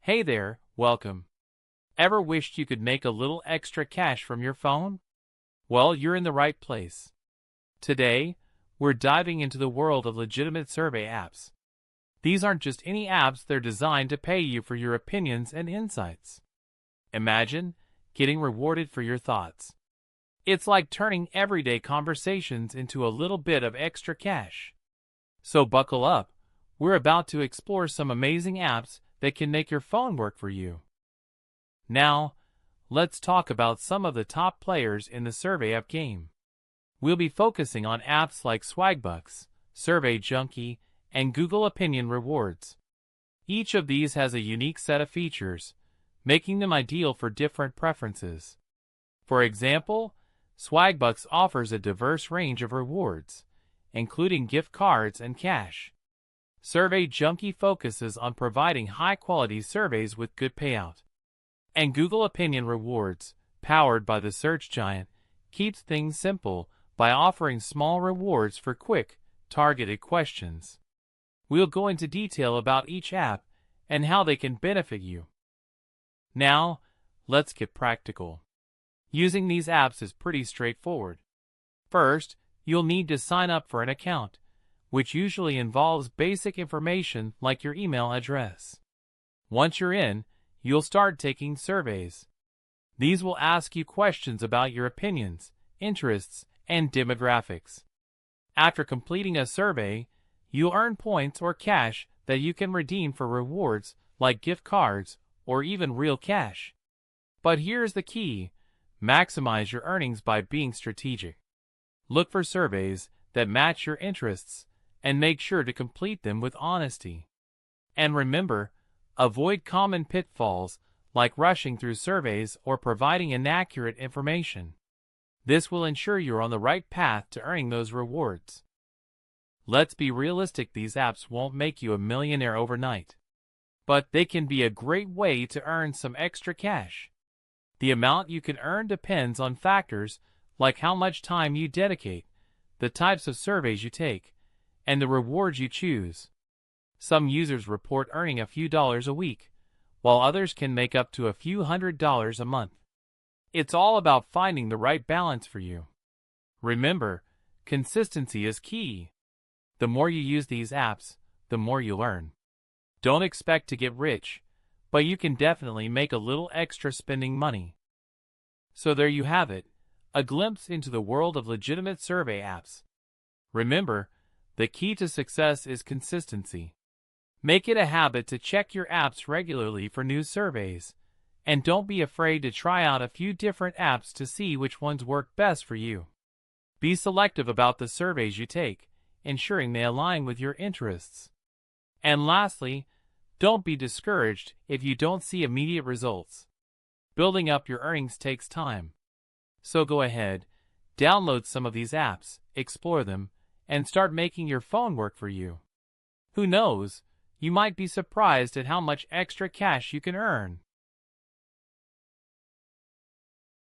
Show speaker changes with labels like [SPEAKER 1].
[SPEAKER 1] Hey there, welcome. Ever wished you could make a little extra cash from your phone? Well, you're in the right place. Today, we're diving into the world of legitimate survey apps. These aren't just any apps, they're designed to pay you for your opinions and insights. Imagine getting rewarded for your thoughts. It's like turning everyday conversations into a little bit of extra cash. So buckle up, we're about to explore some amazing apps that can make your phone work for you. Now, let's talk about some of the top players in the survey app game. We'll be focusing on apps like Swagbucks, Survey Junkie, and Google Opinion Rewards. Each of these has a unique set of features, making them ideal for different preferences. For example, Swagbucks offers a diverse range of rewards, including gift cards and cash. Survey Junkie focuses on providing high-quality surveys with good payout. And Google Opinion Rewards, powered by the search giant, keeps things simple by offering small rewards for quick, targeted questions. We'll go into detail about each app and how they can benefit you. Now, let's get practical. Using these apps is pretty straightforward. First, you'll need to sign up for an account, which usually involves basic information like your email address. Once you're in, you'll start taking surveys. These will ask you questions about your opinions, interests, and demographics. After completing a survey, you'll earn points or cash that you can redeem for rewards like gift cards or even real cash. But here's the key: maximize your earnings by being strategic. Look for surveys that match your interests and make sure to complete them with honesty. And remember, avoid common pitfalls like rushing through surveys or providing inaccurate information. This will ensure you're on the right path to earning those rewards. Let's be realistic, these apps won't make you a millionaire overnight. But they can be a great way to earn some extra cash. The amount you can earn depends on factors like how much time you dedicate, the types of surveys you take, and the rewards you choose. Some users report earning a few dollars a week, while others can make up to a few $100s a month. It's all about finding the right balance for you. Remember, consistency is key. The more you use these apps, the more you'll earn. Don't expect to get rich, but you can definitely make a little extra spending money. So there you have it, a glimpse into the world of legitimate survey apps. Remember, the key to success is consistency. Make it a habit to check your apps regularly for new surveys, and don't be afraid to try out a few different apps to see which ones work best for you. Be selective about the surveys you take, ensuring they align with your interests. And lastly, don't be discouraged if you don't see immediate results. Building up your earnings takes time. So go ahead, download some of these apps, explore them, and start making your phone work for you. Who knows, you might be surprised at how much extra cash you can earn.